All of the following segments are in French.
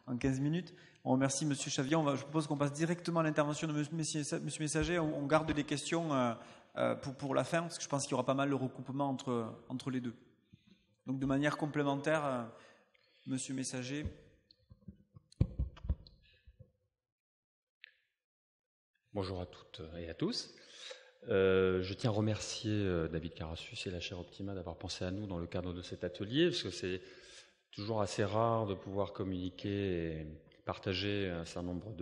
en 15 minutes. On remercie M. Chavier. Je propose qu'on passe directement à l'intervention de M. Messager. On garde des questions pour la fin, parce que je pense qu'il y aura pas mal de recoupement entre les deux. Donc de manière complémentaire, M. Messager. Bonjour à toutes et à tous. Je tiens à remercier David Carassus et la chaire Optima d'avoir pensé à nous dans le cadre de cet atelier, parce que c'est toujours assez rare de pouvoir communiquer et partager un certain nombre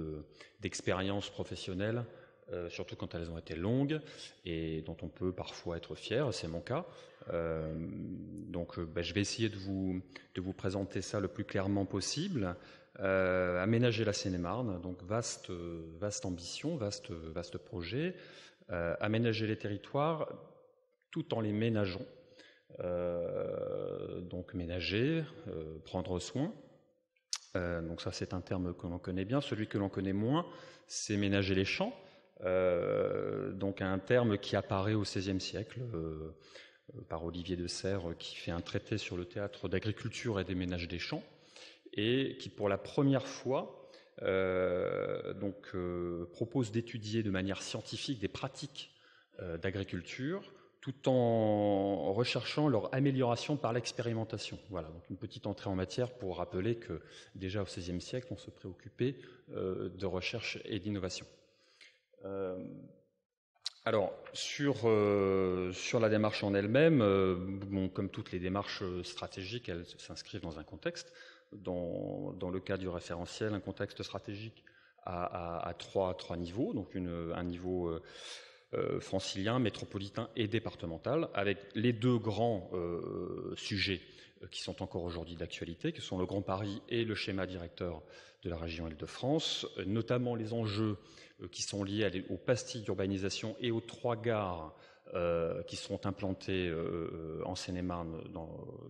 d'expériences professionnelles, surtout quand elles ont été longues et dont on peut parfois être fier, c'est mon cas. Je vais essayer de vous présenter ça le plus clairement possible. Aménager la Seine-et-Marne, donc vaste ambition, vaste projet. Aménager les territoires tout en les ménageant. Donc ménager, prendre soin. Donc ça c'est un terme que l'on connaît bien. Celui que l'on connaît moins, c'est ménager les champs. Donc un terme qui apparaît au XVIe siècle par Olivier de Serres, qui fait un traité sur le théâtre d'agriculture et des ménages des champs, et qui pour la première fois propose d'étudier de manière scientifique des pratiques d'agriculture, tout en recherchant leur amélioration par l'expérimentation. Voilà, donc une petite entrée en matière pour rappeler que déjà au XVIe siècle, on se préoccupait de recherche et d'innovation. Alors, sur la démarche en elle-même, comme toutes les démarches stratégiques, elles s'inscrivent dans un contexte. Dans le cas du référentiel, un contexte stratégique à trois niveaux, donc un niveau francilien, métropolitain et départemental, avec les deux grands sujets qui sont encore aujourd'hui d'actualité, qui sont le Grand Paris et le schéma directeur de la région Île-de-France, notamment les enjeux qui sont liés aux pastilles d'urbanisation et aux 3 gares qui seront implantées en Seine-et-Marne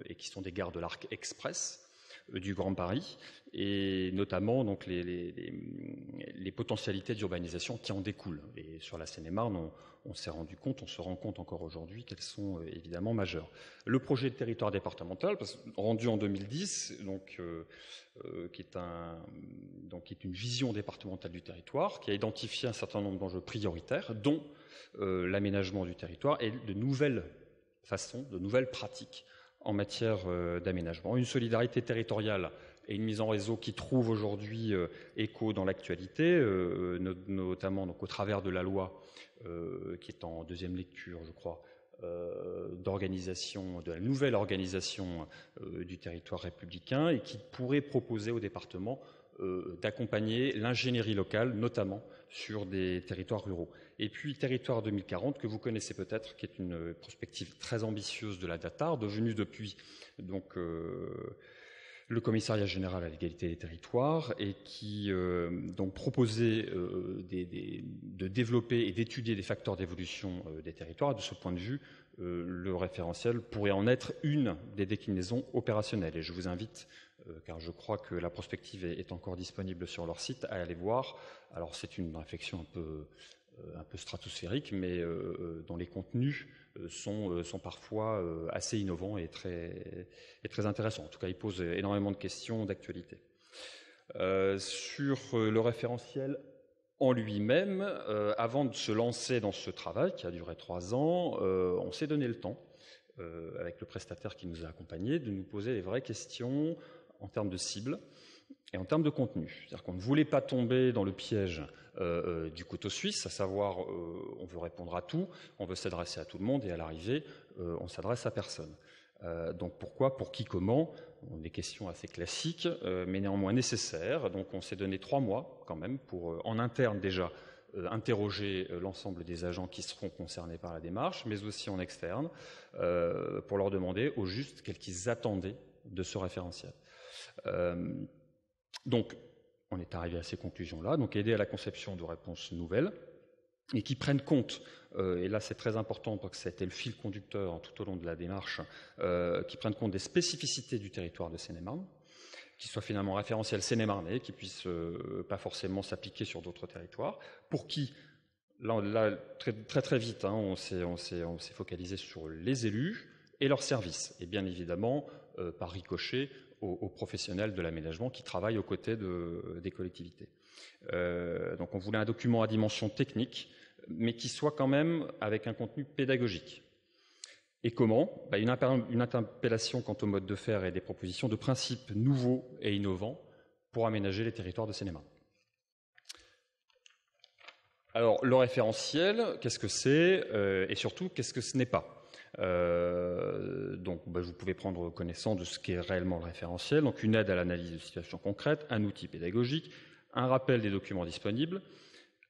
et qui sont des gares de l'Arc Express du Grand Paris, et notamment donc les potentialités d'urbanisation qui en découlent. Et sur la Seine-et-Marne, on se rend compte encore aujourd'hui qu'elles sont évidemment majeures. Le projet de territoire départemental, rendu en 2010, qui est une vision départementale du territoire, qui a identifié un certain nombre d'enjeux prioritaires, dont l'aménagement du territoire et de nouvelles façons, de nouvelles pratiques en matière d'aménagement. Une solidarité territoriale et une mise en réseau qui trouvent aujourd'hui écho dans l'actualité, notamment donc, au travers de la loi qui est en deuxième lecture, je crois, de la nouvelle organisation du territoire républicain, et qui pourrait proposer au département d'accompagner l'ingénierie locale, notamment sur des territoires ruraux. Et puis Territoire 2040, que vous connaissez peut-être, qui est une prospective très ambitieuse de la DATAR, devenue depuis le Commissariat général à l'égalité des territoires, et qui proposait de développer et d'étudier des facteurs d'évolution des territoires. De ce point de vue, le référentiel pourrait en être une des déclinaisons opérationnelles. Et je vous invite, car je crois que la prospective est encore disponible sur leur site, à aller voir. Alors c'est une réflexion un peu stratosphérique, mais dont les contenus sont parfois assez innovants et très intéressants. En tout cas, ils posent énormément de questions d'actualité. Sur le référentiel en lui-même, avant de se lancer dans ce travail, qui a duré 3 ans, on s'est donné le temps, avec le prestataire qui nous a accompagnés, de nous poser les vraies questions en termes de cible et en termes de contenu. C'est-à-dire qu'on ne voulait pas tomber dans le piège du couteau suisse, à savoir on veut répondre à tout, on veut s'adresser à tout le monde, et à l'arrivée, on s'adresse à personne. Donc pourquoi, pour qui, comment? Des questions assez classiques, mais néanmoins nécessaires. Donc on s'est donné 3 mois quand même pour, en interne déjà, interroger l'ensemble des agents qui seront concernés par la démarche, mais aussi en externe, pour leur demander au juste qu'est-ce qu'ils attendaient de ce référentiel. Donc, on est arrivé à ces conclusions-là, donc aider à la conception de réponses nouvelles et qui prennent compte, et là c'est très important parce que ça a été le fil conducteur tout au long de la démarche, qui prennent compte des spécificités du territoire de Seine-et-Marne, qui soit finalement référentiel Seine-et-Marnais, qui puisse pas forcément s'appliquer sur d'autres territoires, pour qui, là très vite, on s'est focalisé sur les élus et leurs services, et bien évidemment, par ricochet, aux professionnels de l'aménagement qui travaillent aux côtés des collectivités. Donc on voulait un document à dimension technique, mais qui soit quand même avec un contenu pédagogique. Et comment? Une interpellation quant au mode de faire et des propositions de principes nouveaux et innovants pour aménager les territoires de Seine-et-Marne. Alors, le référentiel, qu'est-ce que c'est et surtout, qu'est-ce que ce n'est pas? Donc, vous pouvez prendre connaissance de ce qu'est réellement le référentiel. Donc, une aide à l'analyse de situations concrètes, un outil pédagogique, un rappel des documents disponibles,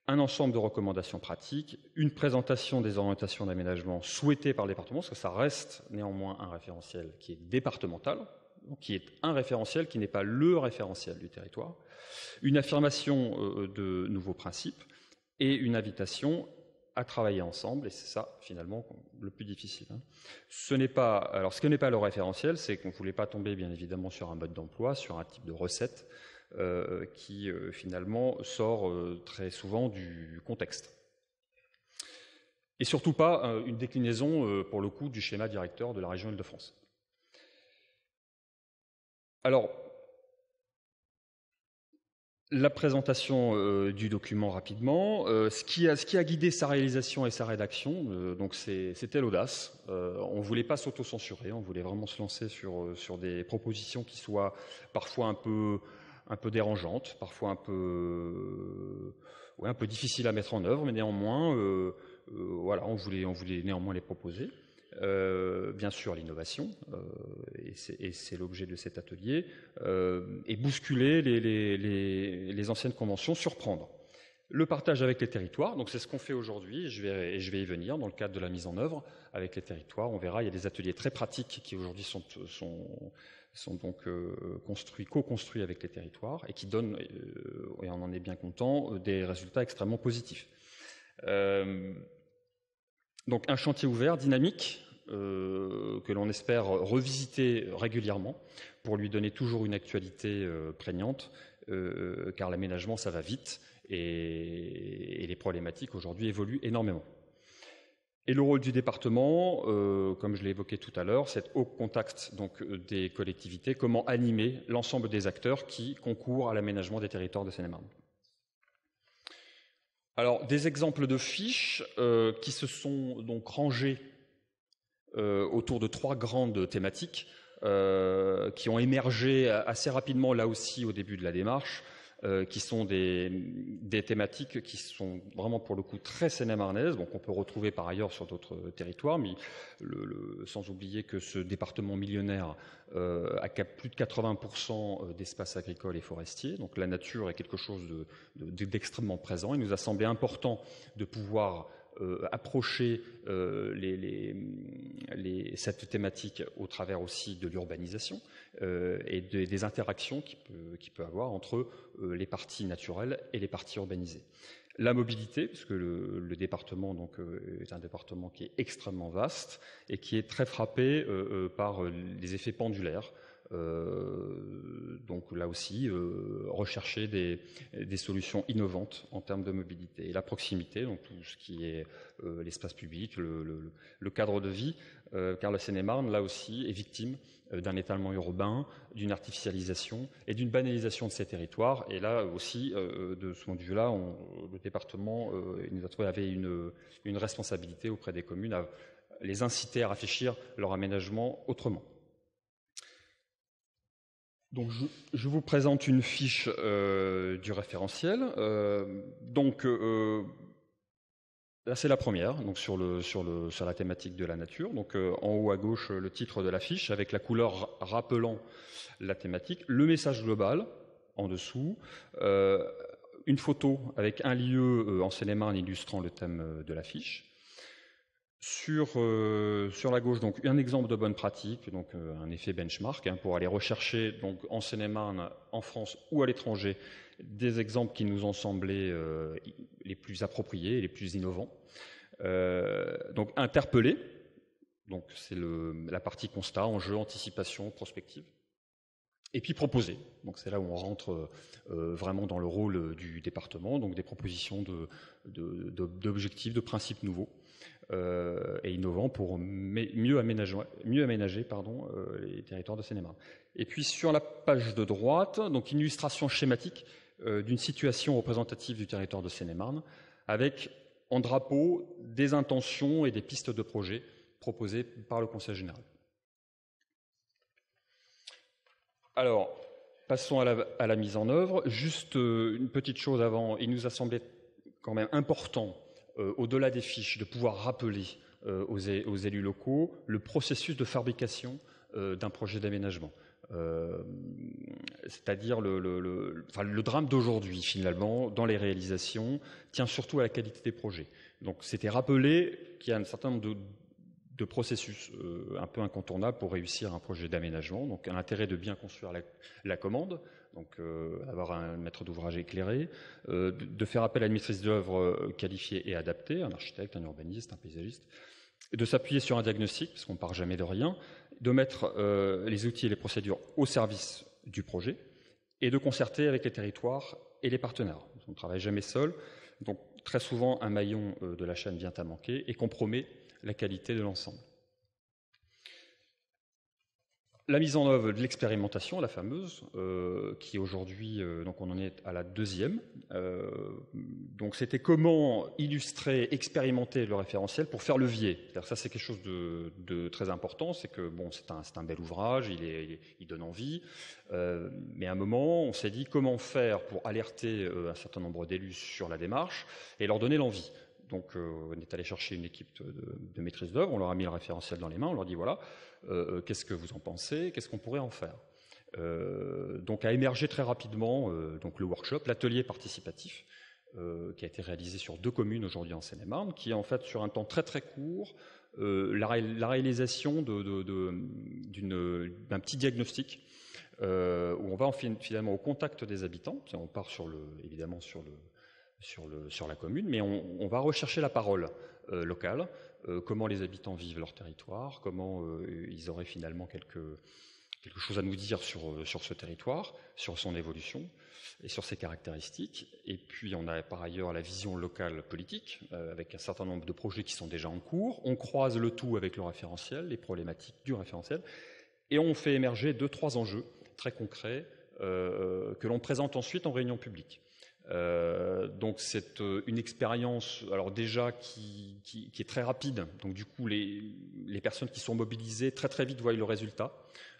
un ensemble de recommandations pratiques, une présentation des orientations d'aménagement souhaitées par le département, parce que ça reste néanmoins un référentiel qui est départemental, donc qui est un référentiel qui n'est pas le référentiel du territoire, une affirmation de nouveaux principes et une invitation à travailler ensemble, et c'est ça finalement le plus difficile. Ce que n'est pas le référentiel, c'est qu'on ne voulait pas tomber bien évidemment sur un mode d'emploi, sur un type de recette, qui finalement sort très souvent du contexte. Et surtout pas une déclinaison, pour le coup, du schéma directeur de la région Île-de-France. Alors, la présentation du document rapidement. Ce qui a guidé sa réalisation et sa rédaction, donc c'était l'audace. On ne voulait pas s'auto-censurer, on voulait vraiment se lancer sur des propositions qui soient parfois un peu dérangeantes, parfois un peu difficiles à mettre en œuvre, mais néanmoins, on voulait néanmoins les proposer. Bien sûr l'innovation, et c'est l'objet de cet atelier, et bousculer les anciennes conventions, surprendre. Le partage avec les territoires, donc c'est ce qu'on fait aujourd'hui, et je vais y venir dans le cadre de la mise en œuvre avec les territoires. On verra, il y a des ateliers très pratiques qui aujourd'hui sont donc co-construits avec les territoires et qui donnent, et on en est bien content, des résultats extrêmement positifs. Donc un chantier ouvert, dynamique, que l'on espère revisiter régulièrement pour lui donner toujours une actualité prégnante, car l'aménagement, ça va vite et les problématiques aujourd'hui évoluent énormément. Et le rôle du département, comme je l'ai évoqué tout à l'heure, c'est au contact donc, des collectivités, comment animer l'ensemble des acteurs qui concourent à l'aménagement des territoires de Seine-et-Marne. Alors, des exemples de fiches qui se sont donc rangées autour de 3 grandes thématiques qui ont émergé assez rapidement là aussi au début de la démarche, qui sont des thématiques qui sont vraiment pour le coup très seine-et-marnaises, donc on peut retrouver par ailleurs sur d'autres territoires, mais sans oublier que ce département millionnaire a plus de 80% d'espaces agricoles et forestiers, donc la nature est quelque chose d'extrêmement présent. Il nous a semblé important de pouvoir approcher cette thématique au travers aussi de l'urbanisation et des interactions qu'il peut avoir entre les parties naturelles et les parties urbanisées. La mobilité, puisque le département donc, est un département qui est extrêmement vaste et qui est très frappé par les effets pendulaires. Donc là aussi, rechercher des solutions innovantes en termes de mobilité. Et la proximité, donc tout ce qui est l'espace public, le cadre de vie, car la Seine-et-Marne, là aussi, est victime d'un étalement urbain, d'une artificialisation et d'une banalisation de ces territoires. Et là aussi, de ce point de vue-là, le département avait une responsabilité auprès des communes à les inciter à réfléchir leur aménagement autrement. Donc, je vous présente une fiche du référentiel. Là, c'est la première, donc sur la thématique de la nature. Donc, en haut à gauche, le titre de la fiche avec la couleur rappelant la thématique, le message global en dessous, une photo avec un lieu en Seine-et-Marne illustrant le thème de la fiche. Sur la gauche, donc un exemple de bonne pratique, donc un effet benchmark pour aller rechercher donc en Seine-et-Marne, en France ou à l'étranger, des exemples qui nous ont semblé les plus appropriés et les plus innovants. Donc interpeller, donc c'est la partie constat, enjeu, anticipation, prospective. Et puis proposer, donc c'est là où on rentre vraiment dans le rôle du département, donc des propositions d'objectifs, de principes nouveaux. et innovants pour mieux aménager les territoires de Seine-et-Marne. Et puis sur la page de droite, donc une illustration schématique d'une situation représentative du territoire de Seine-et-Marne, avec en drapeau des intentions et des pistes de projets proposées par le Conseil général. Alors, passons à la mise en œuvre. Juste une petite chose avant, il nous a semblé quand même important, au-delà des fiches, de pouvoir rappeler aux élus locaux le processus de fabrication d'un projet d'aménagement. C'est-à-dire le drame d'aujourd'hui, finalement, dans les réalisations, tient surtout à la qualité des projets. Donc, c'était rappelé qu'il y a un certain nombre de processus un peu incontournables pour réussir un projet d'aménagement. Donc, l'intérêt de bien construire la commande, donc avoir un maître d'ouvrage éclairé, de faire appel à une maîtrise d'œuvre qualifiée et adaptée, un architecte, un urbaniste, un paysagiste, de s'appuyer sur un diagnostic, parce qu'on ne part jamais de rien, de mettre les outils et les procédures au service du projet et de concerter avec les territoires et les partenaires. On ne travaille jamais seul, donc très souvent un maillon de la chaîne vient à manquer et compromet la qualité de l'ensemble. La mise en œuvre de l'expérimentation, la fameuse, qui aujourd'hui, donc on en est à la deuxième. Donc c'était comment illustrer, expérimenter le référentiel pour faire levier. Ça c'est quelque chose de très important, c'est que bon, c'est un bel ouvrage, il donne envie, mais à un moment on s'est dit comment faire pour alerter un certain nombre d'élus sur la démarche et leur donner l'envie. Donc on est allé chercher une équipe de maîtrise d'œuvre, on leur a mis le référentiel dans les mains, on leur dit voilà, qu'est-ce que vous en pensez, qu'est-ce qu'on pourrait en faire. Donc a émergé très rapidement donc le workshop, l'atelier participatif, qui a été réalisé sur 2 communes aujourd'hui en Seine-et-Marne, qui est en fait sur un temps très très court la réalisation d'un petit diagnostic où on va finalement au contact des habitants, on part évidemment sur la commune, mais on va rechercher la parole locale, comment les habitants vivent leur territoire, comment ils auraient finalement quelque chose à nous dire sur ce territoire, sur son évolution et sur ses caractéristiques. Et puis on a par ailleurs la vision locale politique, avec un certain nombre de projets qui sont déjà en cours. On croise le tout avec le référentiel, les problématiques du référentiel, et on fait émerger 2-3 enjeux très concrets que l'on présente ensuite en réunion publique. Donc c'est une expérience alors déjà qui est très rapide, donc du coup les personnes qui sont mobilisées très très vite voient le résultat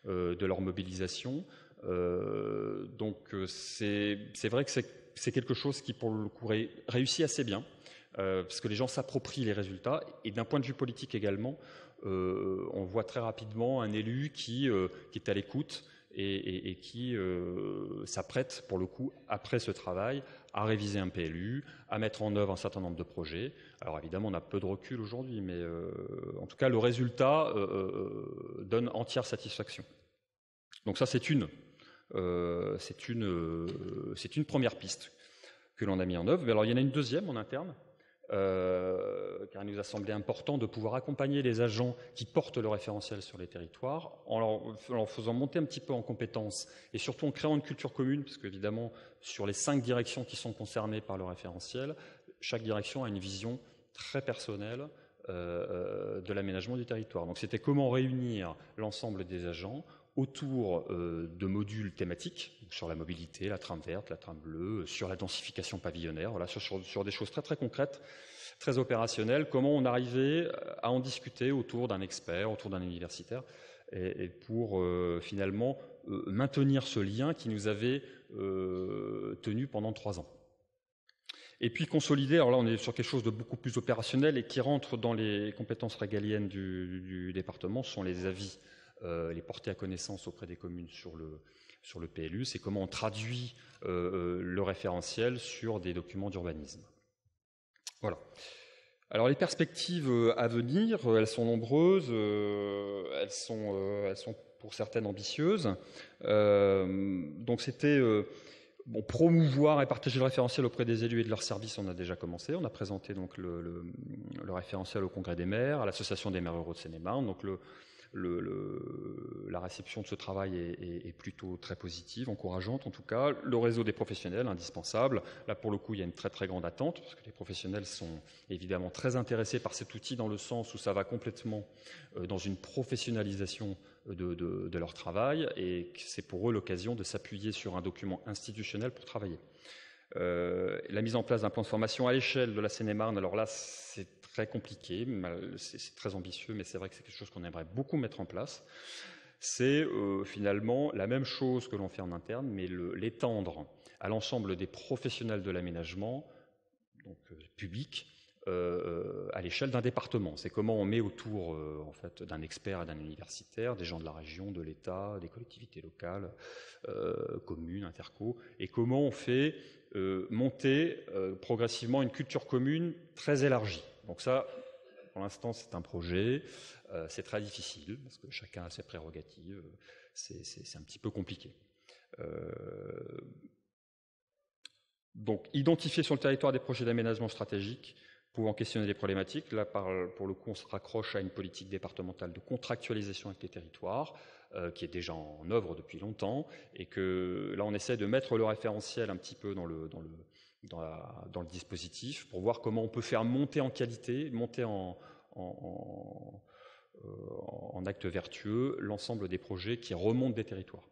de leur mobilisation, donc c'est vrai que c'est quelque chose qui pour le coup réussit assez bien, parce que les gens s'approprient les résultats, et d'un point de vue politique également, on voit très rapidement un élu qui est à l'écoute et qui s'apprête, pour le coup, après ce travail, à réviser un PLU, à mettre en œuvre un certain nombre de projets. Alors évidemment, on a peu de recul aujourd'hui, mais en tout cas, le résultat donne entière satisfaction. Donc ça, c'est une première piste que l'on a mis en œuvre. Mais alors, il y en a une deuxième en interne, car il nous a semblé important de pouvoir accompagner les agents qui portent le référentiel sur les territoires en leur faisant monter un petit peu en compétences et surtout en créant une culture commune, parce qu'évidemment, sur les 5 directions qui sont concernées par le référentiel, chaque direction a une vision très personnelle de l'aménagement du territoire. Donc c'était comment réunir l'ensemble des agents autour de modules thématiques, sur la mobilité, la trame verte, la trame bleue, sur la densification pavillonnaire, voilà, sur des choses très très concrètes, très opérationnelles, comment on arrivait à en discuter autour d'un expert, autour d'un universitaire, et pour finalement maintenir ce lien qui nous avait tenu pendant 3 ans. Et puis consolider, alors là on est sur quelque chose de beaucoup plus opérationnel et qui rentre dans les compétences régaliennes du département, ce sont les avis, les portées à connaissance auprès des communes sur le PLU, c'est comment on traduit le référentiel sur des documents d'urbanisme. Voilà. Alors les perspectives à venir, elles sont nombreuses, elles sont pour certaines ambitieuses. Donc c'était promouvoir et partager le référentiel auprès des élus et de leurs services, on a déjà commencé. On a présenté donc le référentiel au Congrès des maires, à l'Association des maires ruraux de Seine-et-Marne. Donc la réception de ce travail est plutôt très positive, encourageante en tout cas. Le réseau des professionnels, indispensable. Là, pour le coup, il y a une très très grande attente, parce que les professionnels sont évidemment très intéressés par cet outil dans le sens où ça va complètement dans une professionnalisation de leur travail, et c'est pour eux l'occasion de s'appuyer sur un document institutionnel pour travailler. La mise en place d'un plan de formation à l'échelle de la Seine-et-Marne, alors là, c'est très compliqué, c'est très ambitieux, mais c'est vrai que c'est quelque chose qu'on aimerait beaucoup mettre en place. C'est finalement la même chose que l'on fait en interne, mais l'étendre à l'ensemble des professionnels de l'aménagement, donc public, à l'échelle d'un département. C'est comment on met autour en fait, d'un expert et d'un universitaire, des gens de la région, de l'État, des collectivités locales, communes, interco, et comment on fait monter progressivement une culture commune très élargie. Donc ça, pour l'instant, c'est un projet, c'est très difficile, parce que chacun a ses prérogatives, c'est un petit peu compliqué. Donc, identifier sur le territoire des projets d'aménagement stratégique pouvant questionner des problématiques. Là, pour le coup, on se raccroche à une politique départementale de contractualisation avec les territoires, qui est déjà en œuvre depuis longtemps, et que là, on essaie de mettre le référentiel un petit peu dans le dispositif pour voir comment on peut faire monter en qualité, monter en actes vertueux l'ensemble des projets qui remontent des territoires.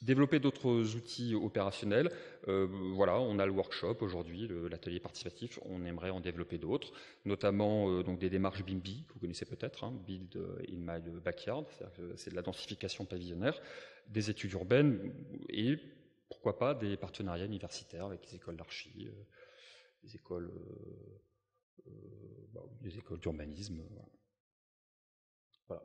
Développer d'autres outils opérationnels. Voilà, on a le workshop aujourd'hui, l'atelier participatif. On aimerait en développer d'autres, notamment donc des démarches BIMBY, que vous connaissez peut-être, hein, Build in My Backyard, c'est de la densification pavillonnaire, des études urbaines et pourquoi pas des partenariats universitaires avec les écoles d'archi, les écoles d'urbanisme. Voilà.